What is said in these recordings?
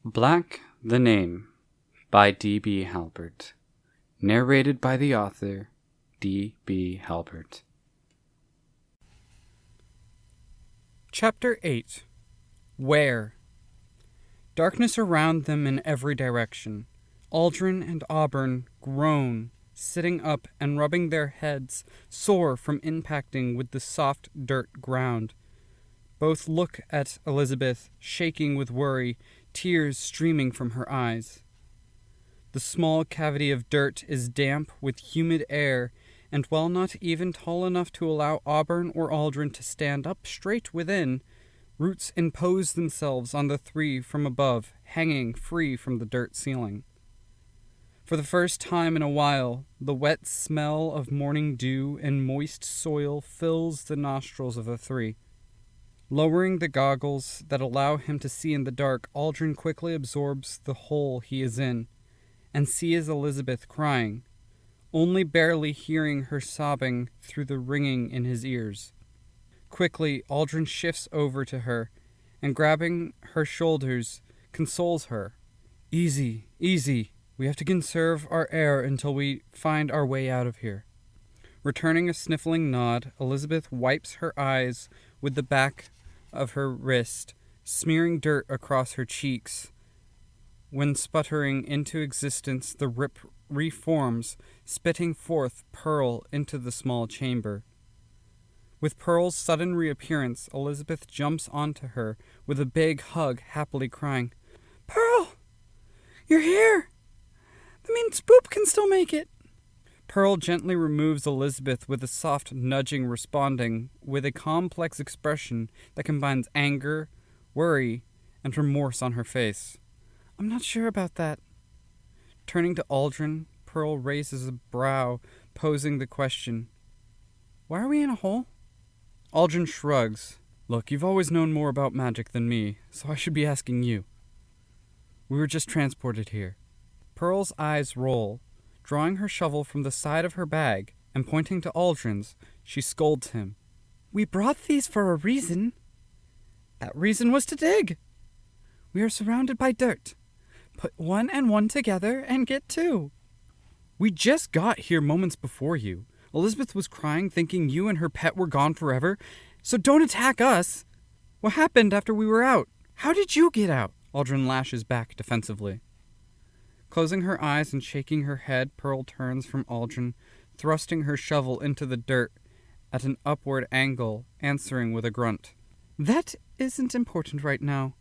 Black the Name by D.B. Halpert. Narrated by the author, D.B. Halpert. Chapter 8. Where? Darkness around them in every direction. Aldrin and Auburn groan, sitting up and rubbing their heads, sore from impacting with the soft dirt ground. Both look at Elizabeth, shaking with worry, tears streaming from her eyes. The small cavity of dirt is damp with humid air, and while not even tall enough to allow Auburn or Aldrin to stand up straight within, roots impose themselves on the three from above, hanging free from the dirt ceiling. For the first time in a while, the wet smell of morning dew and moist soil fills the nostrils of the three. Lowering the goggles that allow him to see in the dark, Aldrin quickly absorbs the hole he is in, and sees Elizabeth crying, only barely hearing her sobbing through the ringing in his ears. Quickly, Aldrin shifts over to her, and grabbing her shoulders, consoles her. Easy, easy. We have to conserve our air until we find our way out of here. Returning a sniffling nod, Elizabeth wipes her eyes with the back of her wrist, smearing dirt across her cheeks. When sputtering into existence, the rip reforms, spitting forth Pearl into the small chamber. With Pearl's sudden reappearance, Elizabeth jumps onto her with a big hug, happily crying, "Pearl! You're here! That means Boop can still make it!" Pearl gently removes Elizabeth with a soft nudging, responding with a complex expression that combines anger, worry, and remorse on her face. "I'm not sure about that." Turning to Aldrin, Pearl raises a brow, posing the question, "Why are we in a hole?" Aldrin shrugs. "Look, you've always known more about magic than me, so I should be asking you. We were just transported here." Pearl's eyes roll. Drawing her shovel from the side of her bag and pointing to Aldrin's, she scolds him. "We brought these for a reason. That reason was to dig. We are surrounded by dirt. Put one and one together and get two." "We just got here moments before you. Elizabeth was crying, thinking you and her pet were gone forever, so don't attack us. What happened after we were out? How did you get out?" Aldrin lashes back defensively. Closing her eyes and shaking her head, Pearl turns from Aldrin, thrusting her shovel into the dirt at an upward angle, answering with a grunt. "That isn't important right now.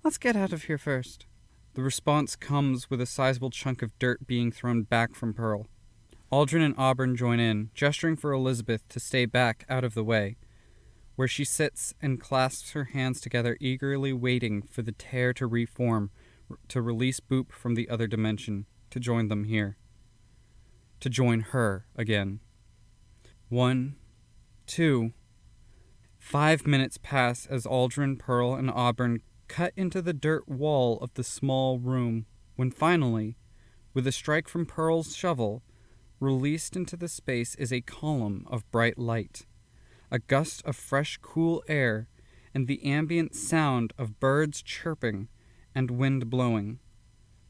Let's get out of here first." The response comes with a sizable chunk of dirt being thrown back from Pearl. Aldrin and Auburn join in, gesturing for Elizabeth to stay back out of the way, where she sits and clasps her hands together, eagerly waiting for the tear to reform, to release Boop from the other dimension, to join them here. To join her again. 1, 2. 5 minutes pass as Aldrin, Pearl, and Auburn cut into the dirt wall of the small room, when finally, with a strike from Pearl's shovel, released into the space is a column of bright light, a gust of fresh, cool air, and the ambient sound of birds chirping and wind blowing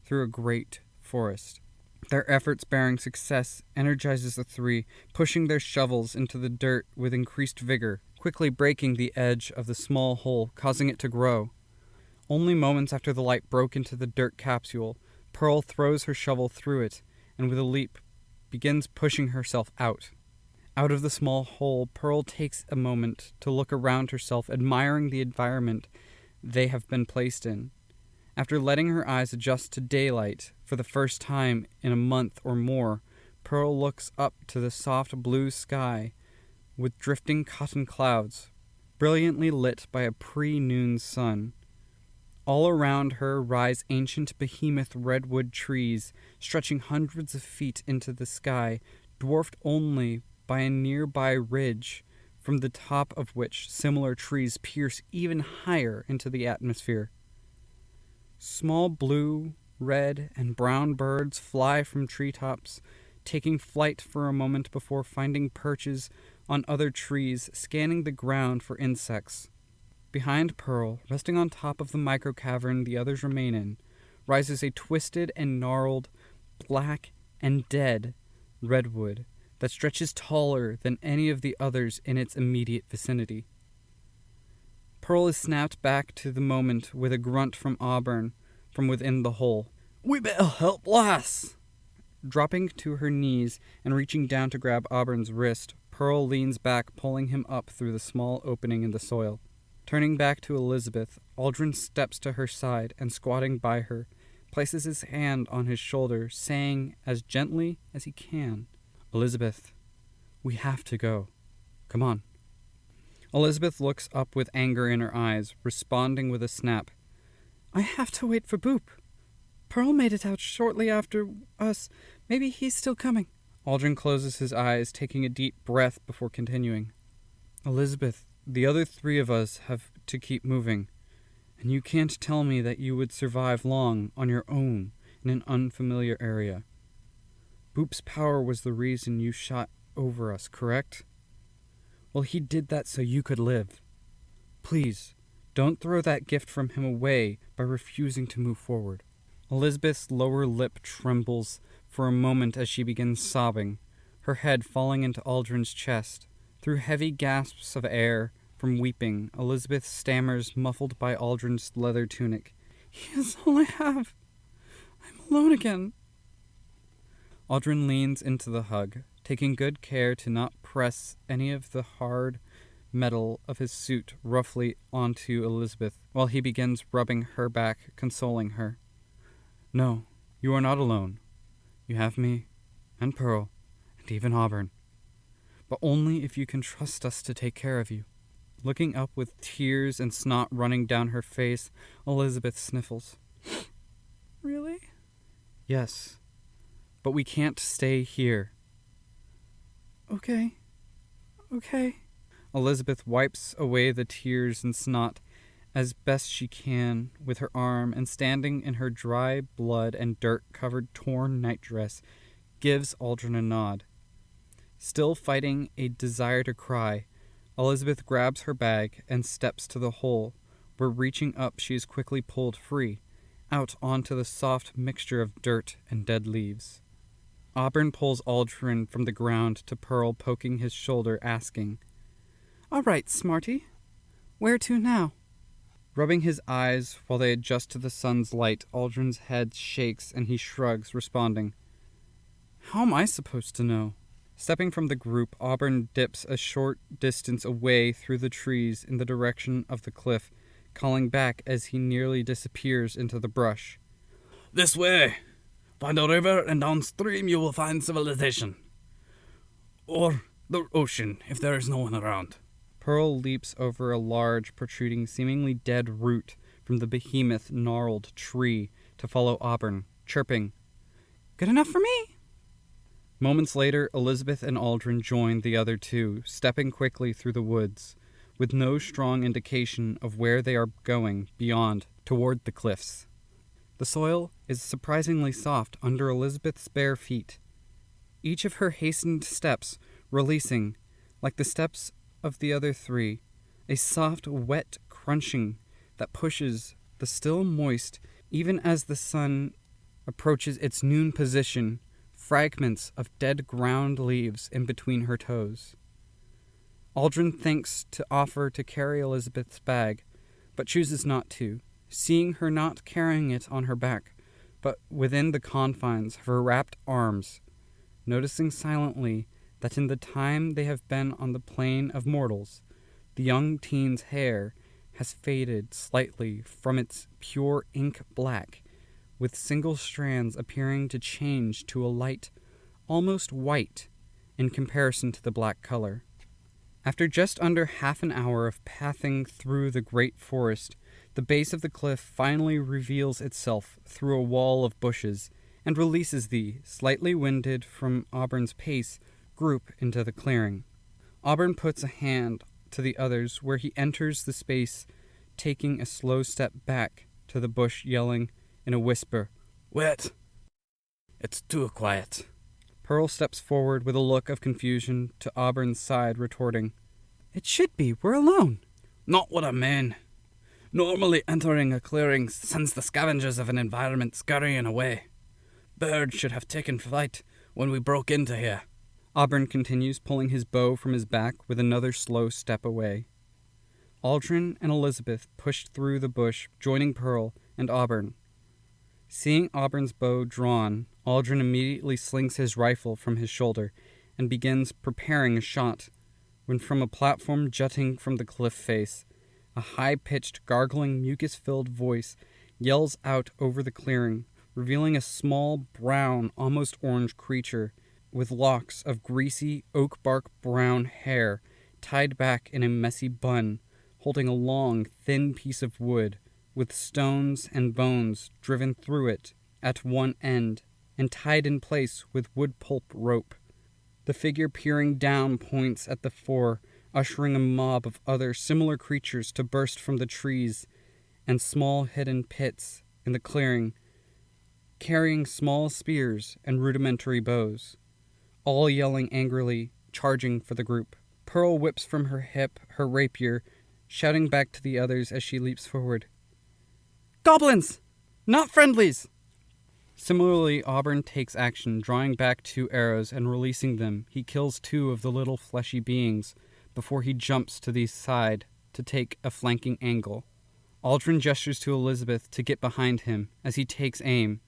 through a great forest. Their efforts bearing success energizes the three, pushing their shovels into the dirt with increased vigor, quickly breaking the edge of the small hole, causing it to grow. Only moments after the light broke into the dirt capsule, Pearl throws her shovel through it, and with a leap, begins pushing herself out. Out of the small hole, Pearl takes a moment to look around herself, admiring the environment they have been placed in. After letting her eyes adjust to daylight for the first time in a month or more, Pearl looks up to the soft blue sky with drifting cotton clouds, brilliantly lit by a pre-noon sun. All around her rise ancient behemoth redwood trees, stretching hundreds of feet into the sky, dwarfed only by a nearby ridge, from the top of which similar trees pierce even higher into the atmosphere. Small blue, red, and brown birds fly from treetops, taking flight for a moment before finding perches on other trees, scanning the ground for insects. Behind Pearl, resting on top of the microcavern the others remain in, rises a twisted and gnarled, black and dead redwood that stretches taller than any of the others in its immediate vicinity. Pearl is snapped back to the moment with a grunt from Auburn from within the hole. "We better help lass!" Dropping to her knees and reaching down to grab Auburn's wrist, Pearl leans back, pulling him up through the small opening in the soil. Turning back to Elizabeth, Aldrin steps to her side and, squatting by her, places his hand on his shoulder, saying as gently as he can, "Elizabeth, we have to go. Come on." Elizabeth looks up with anger in her eyes, responding with a snap. "I have to wait for Boop. Pearl made it out shortly after us. Maybe he's still coming." Aldrin closes his eyes, taking a deep breath before continuing. "Elizabeth, the other three of us have to keep moving, and you can't tell me that you would survive long on your own in an unfamiliar area. Boop's power was the reason you shot over us, correct? Well, he did that so you could live. Please, don't throw that gift from him away by refusing to move forward." Elizabeth's lower lip trembles for a moment as she begins sobbing, her head falling into Aldrin's chest. Through heavy gasps of air from weeping, Elizabeth stammers, muffled by Aldrin's leather tunic, "He is all I have. I'm alone again." Aldrin leans into the hug, taking good care to not press any of the hard metal of his suit roughly onto Elizabeth while he begins rubbing her back, consoling her. "No, you are not alone. You have me, and Pearl, and even Auburn. But only if you can trust us to take care of you." Looking up with tears and snot running down her face, Elizabeth sniffles. "Really?" "Yes, but we can't stay here." Okay. Elizabeth wipes away the tears and snot as best she can with her arm, and standing in her dry blood and dirt-covered torn nightdress, gives Aldrin a nod. Still fighting a desire to cry, Elizabeth grabs her bag and steps to the hole, where reaching up she is quickly pulled free, out onto the soft mixture of dirt and dead leaves. Auburn pulls Aldrin from the ground to Pearl, poking his shoulder, asking, "All right, smarty. Where to now?" Rubbing his eyes while they adjust to the sun's light, Aldrin's head shakes and he shrugs, responding, "How am I supposed to know?" Stepping from the group, Auburn dips a short distance away through the trees in the direction of the cliff, calling back as he nearly disappears into the brush. "This way. Find a river, and downstream you will find civilization. Or the ocean, if there is no one around." Pearl leaps over a large, protruding, seemingly dead root from the behemoth gnarled tree to follow Auburn, chirping, "Good enough for me!" Moments later, Elizabeth and Aldrin join the other two, stepping quickly through the woods, with no strong indication of where they are going beyond toward the cliffs. The soil is surprisingly soft under Elizabeth's bare feet, each of her hastened steps releasing, like the steps of the other three, a soft, wet crunching that pushes the still moist, even as the sun approaches its noon position, fragments of dead ground leaves in between her toes. Aldrin thinks to offer to carry Elizabeth's bag, but chooses not to, seeing her not carrying it on her back, but within the confines of her wrapped arms, noticing silently that in the time they have been on the plane of mortals, the young teen's hair has faded slightly from its pure ink black, with single strands appearing to change to a light, almost white, in comparison to the black color. After just under half an hour of pathing through the great forest, the base of the cliff finally reveals itself through a wall of bushes and releases the, slightly winded from Auburn's pace, group into the clearing. Auburn puts a hand to the others where he enters the space, taking a slow step back to the bush, yelling in a whisper, "Wait! It's too quiet." Pearl steps forward with a look of confusion to Auburn's side, retorting, "It should be. We're alone." "Not what I mean. Normally entering a clearing sends the scavengers of an environment scurrying away. Birds should have taken flight when we broke into here. Auburn continues, pulling his bow from his back with another slow step away. Aldrin and Elizabeth pushed through the bush, joining Pearl and Auburn. Seeing Auburn's bow drawn, Aldrin immediately slings his rifle from his shoulder and begins preparing a shot, when from a platform jutting from the cliff face, a high-pitched, gargling, mucus-filled voice yells out over the clearing, revealing a small, brown, almost orange creature with locks of greasy, oak-bark brown hair tied back in a messy bun, holding a long, thin piece of wood with stones and bones driven through it at one end and tied in place with wood pulp rope. The figure peering down points at the four, ushering a mob of other similar creatures to burst from the trees and small hidden pits in the clearing, carrying small spears and rudimentary bows, all yelling angrily, charging for the group. Pearl whips from her hip her rapier, shouting back to the others as she leaps forward. "Goblins! Not friendlies!" Similarly, Auburn takes action, drawing back 2 arrows and releasing them. He kills 2 of the little fleshy beings before he jumps to the side to take a flanking angle. Aldrin gestures to Elizabeth to get behind him as he takes aim.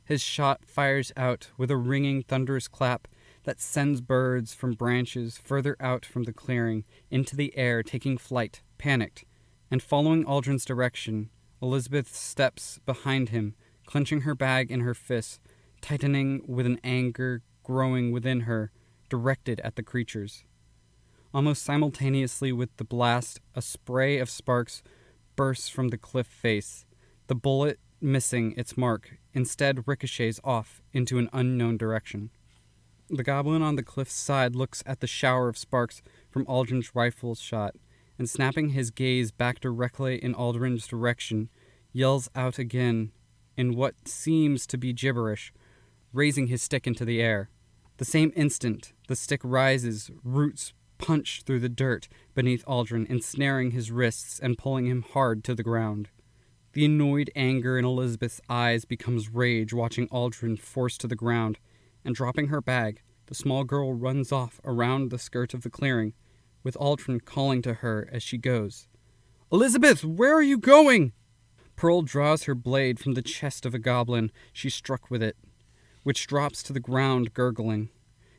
His shot fires out with a ringing, thunderous clap that sends birds from branches further out from the clearing into the air, taking flight, panicked, and following Aldrin's direction, Elizabeth steps behind him, clenching her bag in her fists, tightening with an anger growing within her, directed at the creatures. Almost simultaneously with the blast, a spray of sparks bursts from the cliff face. The bullet, missing its mark, instead ricochets off into an unknown direction. The goblin on the cliff's side looks at the shower of sparks from Aldrin's rifle shot, and snapping his gaze back directly in Aldrin's direction, yells out again in what seems to be gibberish, raising his stick into the air. The same instant, the stick rises, roots punch through the dirt beneath Aldrin, ensnaring his wrists and pulling him hard to the ground. The annoyed anger in Elizabeth's eyes becomes rage, watching Aldrin forced to the ground, and dropping her bag, the small girl runs off around the skirt of the clearing, with Aldrin calling to her as she goes. "Elizabeth, where are you going?" Pearl draws her blade from the chest of a goblin she struck with it, which drops to the ground gurgling,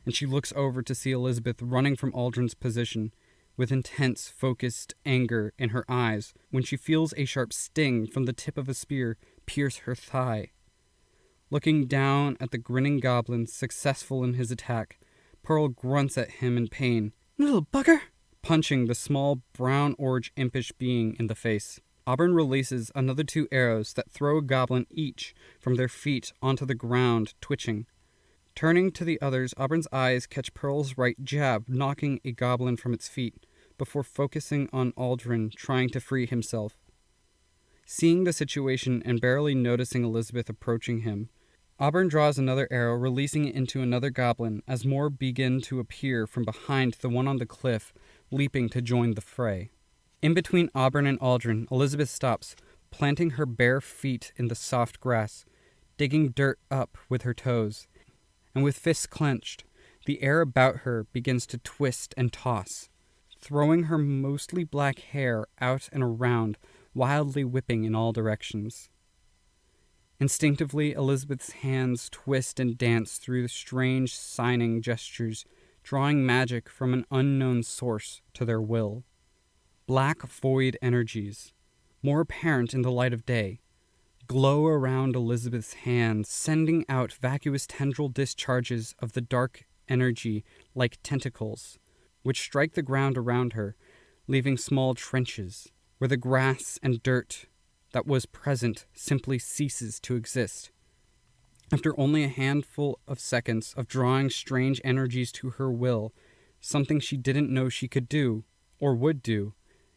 and she looks over to see Elizabeth running from Aldrin's position, with intense, focused anger in her eyes when she feels a sharp sting from the tip of a spear pierce her thigh. Looking down at the grinning goblin successful in his attack, Pearl grunts at him in pain. "Little bugger!" punching the small brown orange impish being in the face. Auburn releases another 2 arrows that throw a goblin each from their feet onto the ground, twitching. Turning to the others, Auburn's eyes catch Pearl's right jab, knocking a goblin from its feet, before focusing on Aldrin trying to free himself. Seeing the situation and barely noticing Elizabeth approaching him, Auburn draws another arrow, releasing it into another goblin as more begin to appear from behind the one on the cliff, leaping to join the fray. In between Auburn and Aldrin, Elizabeth stops, planting her bare feet in the soft grass, digging dirt up with her toes, and with fists clenched, the air about her begins to twist and toss, throwing her mostly black hair out and around, wildly whipping in all directions. Instinctively, Elizabeth's hands twist and dance through the strange signing gestures, drawing magic from an unknown source to their will. Black void energies, more apparent in the light of day, glow around Elizabeth's hands, sending out vacuous tendril discharges of the dark energy like tentacles, which strike the ground around her, leaving small trenches where the grass and dirt that was present simply ceases to exist. After only a handful of seconds of drawing strange energies to her will, something she didn't know she could do, or would do,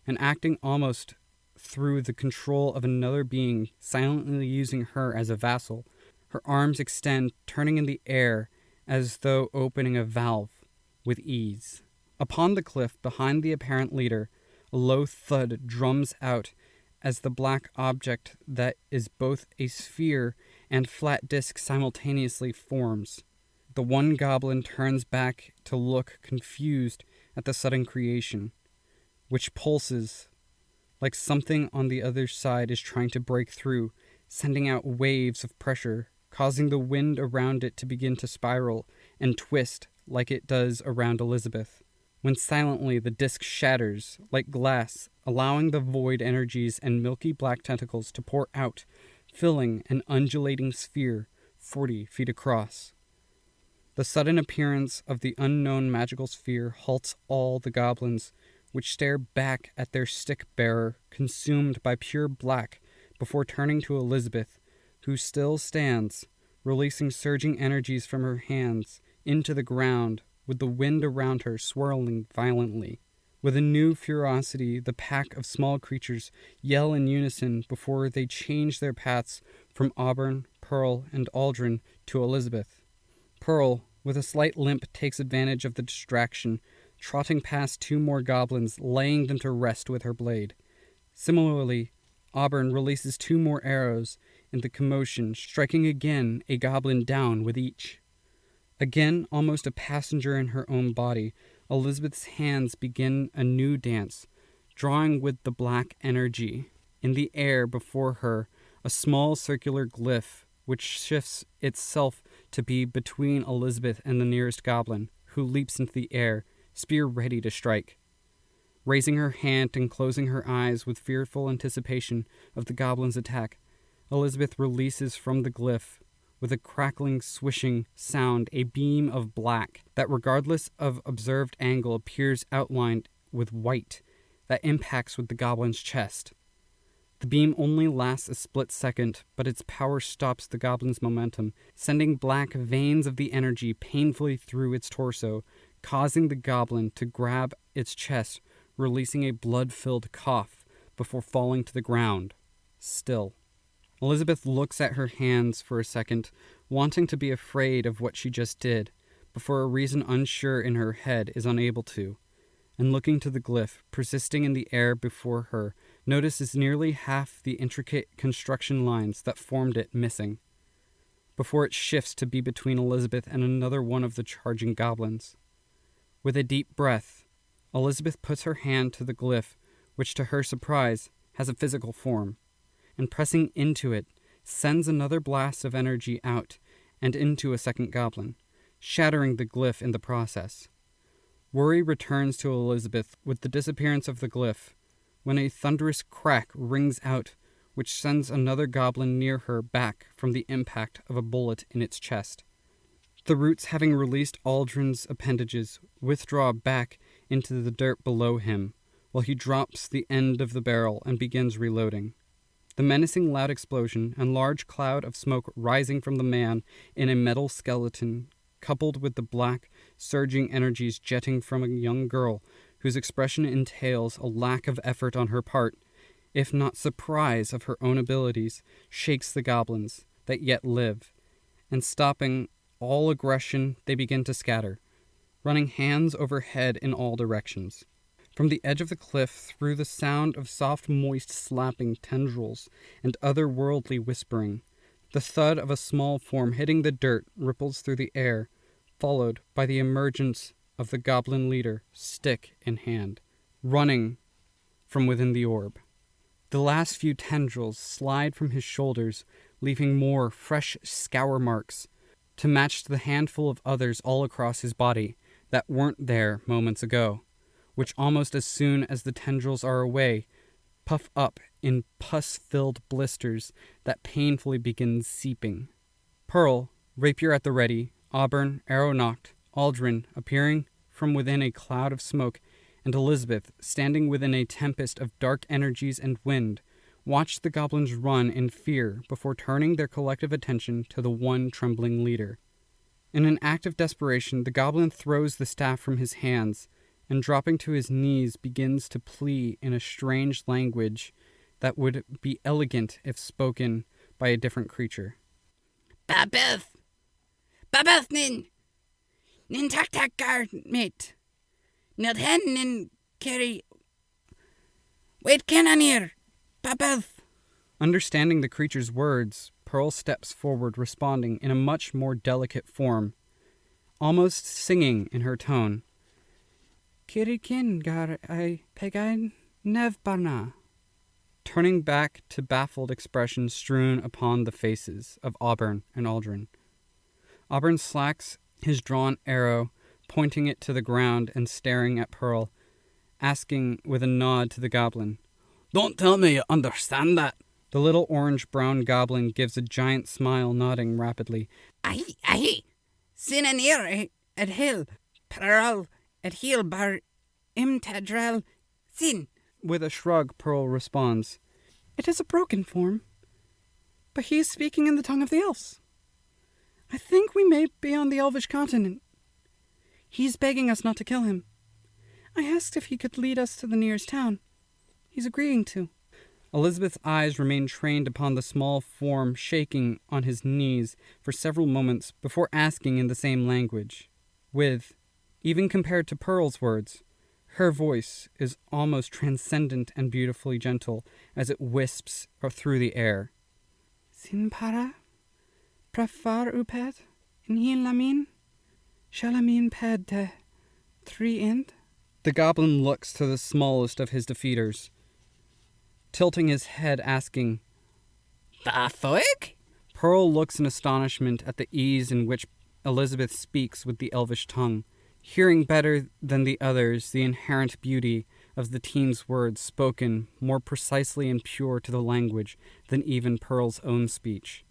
and acting almost through the control of another being silently using her as a vassal, her arms extend, turning in the air as though opening a valve with ease. Upon the cliff, behind the apparent leader, a low thud drums out as the black object that is both a sphere and flat disc simultaneously forms. The one goblin turns back to look confused at the sudden creation, which pulses like something on the other side is trying to break through, sending out waves of pressure, causing the wind around it to begin to spiral and twist like it does around Elizabeth, when silently the disc shatters like glass, allowing the void energies and milky black tentacles to pour out, filling an undulating sphere 40 feet across. The sudden appearance of the unknown magical sphere halts all the goblins, which stare back at their stick-bearer, consumed by pure black, before turning to Elizabeth, who still stands, releasing surging energies from her hands into the ground, with the wind around her swirling violently. With a new ferocity, the pack of small creatures yell in unison before they change their paths from Auburn, Pearl, and Aldrin to Elizabeth. Pearl, with a slight limp, takes advantage of the distraction, trotting past 2 more goblins, laying them to rest with her blade. Similarly, Auburn releases 2 more arrows in the commotion, striking again a goblin down with each. Again, almost a passenger in her own body, Elizabeth's hands begin a new dance, drawing with the black energy. In the air before her, a small circular glyph, which shifts itself to be between Elizabeth and the nearest goblin, who leaps into the air, spear ready to strike. Raising her hand and closing her eyes with fearful anticipation of the goblin's attack, Elizabeth releases from the glyph, with a crackling, swishing sound, a beam of black that, regardless of observed angle, appears outlined with white that impacts with the goblin's chest. The beam only lasts a split second, but its power stops the goblin's momentum, sending black veins of the energy painfully through its torso, causing the goblin to grab its chest, releasing a blood-filled cough before falling to the ground, still. Elizabeth looks at her hands for a second, wanting to be afraid of what she just did, but for a reason unsure in her head is unable to, and looking to the glyph, persisting in the air before her, notices nearly half the intricate construction lines that formed it missing, before it shifts to be between Elizabeth and another one of the charging goblins. With a deep breath, Elizabeth puts her hand to the glyph, which to her surprise has a physical form, and pressing into it, sends another blast of energy out and into a second goblin, shattering the glyph in the process. Worry returns to Elizabeth with the disappearance of the glyph, when a thunderous crack rings out, which sends another goblin near her back from the impact of a bullet in its chest. The roots, having released Aldrin's appendages, withdraw back into the dirt below him, while he drops the end of the barrel and begins reloading. The menacing loud explosion and large cloud of smoke rising from the man in a metal skeleton, coupled with the black, surging energies jetting from a young girl whose expression entails a lack of effort on her part, if not surprise of her own abilities, shakes the goblins that yet live, and stopping all aggression, they begin to scatter, running hands overhead in all directions. From the edge of the cliff, through the sound of soft, moist, slapping tendrils and otherworldly whispering, the thud of a small form hitting the dirt ripples through the air, followed by the emergence of the goblin leader, stick in hand, running from within the orb. The last few tendrils slide from his shoulders, leaving more fresh scour marks to match the handful of others all across his body that weren't there moments ago, which almost as soon as the tendrils are away, puff up in pus-filled blisters that painfully begin seeping. Pearl, rapier at the ready, Auburn, arrow nocked, Aldrin appearing from within a cloud of smoke, and Elizabeth, standing within a tempest of dark energies and wind, watched the goblins run in fear before turning their collective attention to the one trembling leader. In an act of desperation, the goblin throws the staff from his hands, and dropping to his knees begins to plead in a strange language that would be elegant if spoken by a different creature. Babeth! Babeth nin tak guard, mate. Nid hen nin carry. Wait, can on here. Babeth! Understanding the creature's words, Pearl steps forward, responding in a much more delicate form, almost singing in her tone. Kirikin gar I pegain nevbarna. Turning back to baffled expressions strewn upon the faces of Auburn and Aldrin. Auburn slacks his drawn arrow, pointing it to the ground and staring at Pearl, asking with a nod to the goblin. Don't tell me you understand that. The little orange-brown goblin gives a giant smile, nodding rapidly. Ahi. Sinanir at hill. Pearl at heel bar imtadral sin. With a shrug, Pearl responds, It is a broken form, but he is speaking in the tongue of the elves. I think we may be on the elvish continent. He's begging us not to kill him. I asked if he could lead us to the nearest town. He's agreeing to. Elizabeth's eyes remain trained upon the small form shaking on his knees for several moments before asking in the same language. With, even compared to Pearl's words, her voice is almost transcendent and beautifully gentle as it wisps through the air. Sin para, prafar upet, in hin lamin, shalamin ped te, 3 end. The goblin looks to the smallest of his defeaters, tilting his head, asking, The fuck? Pearl looks in astonishment at the ease in which Elizabeth speaks with the elvish tongue, hearing better than the others the inherent beauty of the teen's words spoken more precisely and pure to the language than even Pearl's own speech.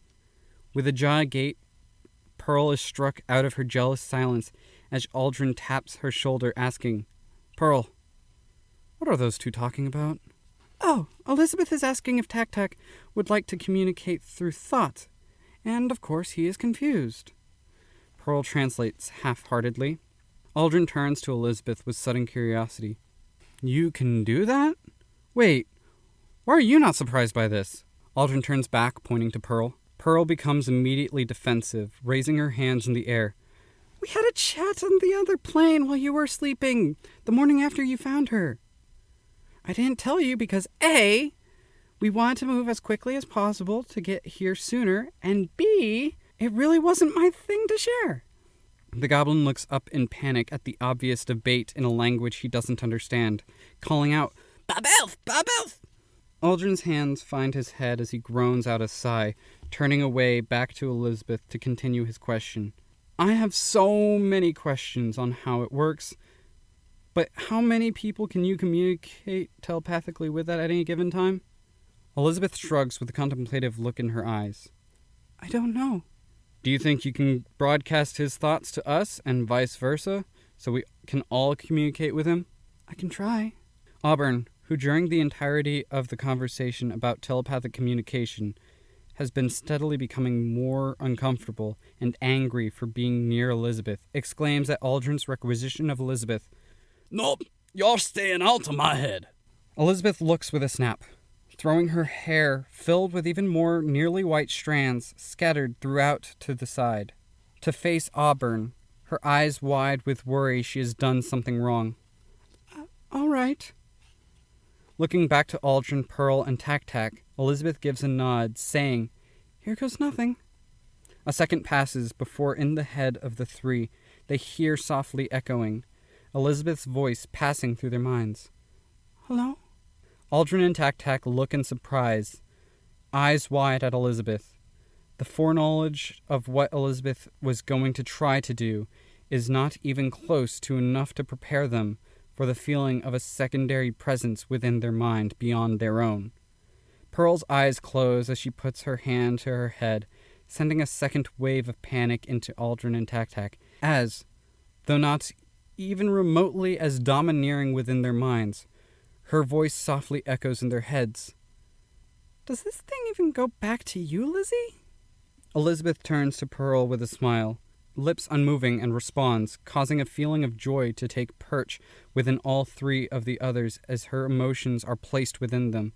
With a jaw agape, Pearl is struck out of her jealous silence as Aldrin taps her shoulder, asking, Pearl, what are those two talking about? Oh, Elizabeth is asking if Tak-Tak would like to communicate through thought, and of course he is confused. Pearl translates half-heartedly. Aldrin turns to Elizabeth with sudden curiosity. You can do that? Wait, why are you not surprised by this? Aldrin turns back, pointing to Pearl. Pearl becomes immediately defensive, raising her hands in the air. We had a chat on the other plane while you were sleeping, the morning after you found her. I didn't tell you because A, we wanted to move as quickly as possible to get here sooner, and B, it really wasn't my thing to share. The goblin looks up in panic at the obvious debate in a language he doesn't understand, calling out, Babelf! Babelf! Aldrin's hands find his head as he groans out a sigh, turning away back to Elizabeth to continue his question. I have so many questions on how it works, but how many people can you communicate telepathically with at any given time? Elizabeth shrugs with a contemplative look in her eyes. I don't know. Do you think you can broadcast his thoughts to us and vice versa, so we can all communicate with him? I can try. Auburn, who during the entirety of the conversation about telepathic communication has been steadily becoming more uncomfortable and angry for being near Elizabeth, exclaims at Aldrin's requisition of Elizabeth, Nope, you're staying out of my head. Elizabeth looks with a snap, throwing her hair, filled with even more nearly white strands, scattered throughout to the side, to face Auburn, her eyes wide with worry she has done something wrong. All right. Looking back to Aldrin, Pearl, and Tak-Tak, Elizabeth gives a nod, saying, Here goes nothing. A second passes before in the head of the three they hear softly echoing, Elizabeth's voice passing through their minds. Hello? Aldrin and Tak-Tak look in surprise, eyes wide at Elizabeth. The foreknowledge of what Elizabeth was going to try to do is not even close to enough to prepare them for the feeling of a secondary presence within their mind beyond their own. Pearl's eyes close as she puts her hand to her head, sending a second wave of panic into Aldrin and Tak-Tak, as, though not even remotely as domineering within their minds, her voice softly echoes in their heads. Does this thing even go back to you, Lizzie? Elizabeth turns to Pearl with a smile, lips unmoving, and responds, causing a feeling of joy to take perch within all three of the others as her emotions are placed within them.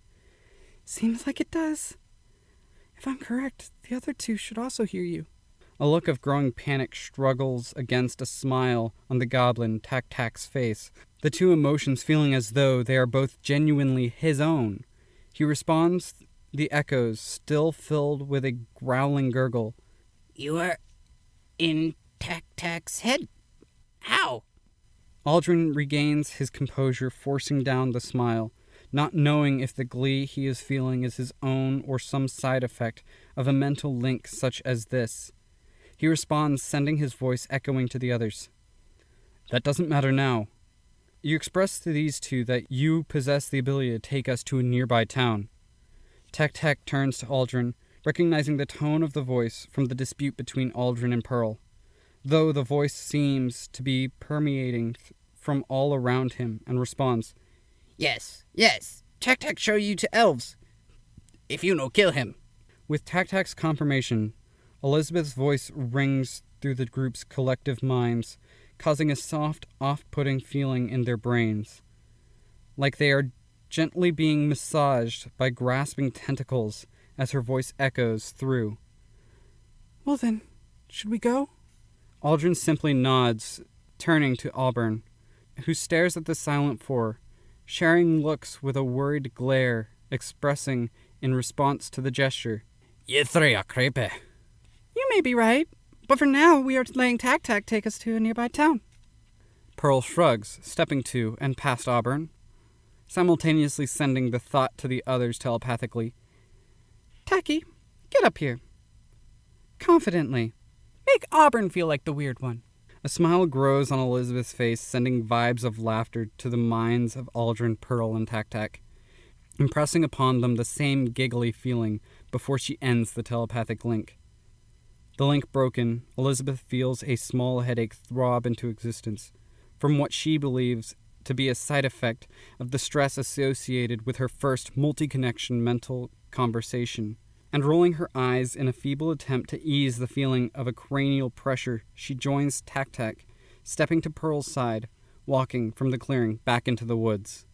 Seems like it does. If I'm correct, the other two should also hear you. A look of growing panic struggles against a smile on the goblin Tak-Tak's face, the two emotions feeling as though they are both genuinely his own, He responds, the echoes still filled with a growling gurgle. You are in Tac-Tac's head. How? Aldrin regains his composure, forcing down the smile, not knowing if the glee he is feeling is his own or some side effect of a mental link such as this. He responds, sending his voice echoing to the others. That doesn't matter now. You express to these two that you possess the ability to take us to a nearby town. Tac-Tac turns to Aldrin, recognizing the tone of the voice from the dispute between Aldrin and Pearl, though the voice seems to be permeating from all around him, and responds, Yes. Tac-Tac show you to elves. If you no kill him. With Tac-Tac's confirmation, Elizabeth's voice rings through the group's collective minds, causing a soft, off-putting feeling in their brains, like they are gently being massaged by grasping tentacles as her voice echoes through. Well then, should we go? Aldrin simply nods, turning to Auburn, who stares at the silent four, sharing looks with a worried glare, expressing, in response to the gesture, You three are creepy. You may be right, but for now we are letting Tac-Tac take us to a nearby town. Pearl shrugs, stepping to and past Auburn, simultaneously sending the thought to the others telepathically. Tacky, get up here. Confidently. Make Auburn feel like the weird one. A smile grows on Elizabeth's face, sending vibes of laughter to the minds of Aldrin, Pearl, and Tac-Tac, impressing upon them the same giggly feeling before she ends the telepathic link. The link broken, Elizabeth feels a small headache throb into existence, from what she believes to be a side effect of the stress associated with her first multi-connection mental conversation. And rolling her eyes in a feeble attempt to ease the feeling of a cranial pressure, she joins Tac-Tac, stepping to Pearl's side, walking from the clearing back into the woods.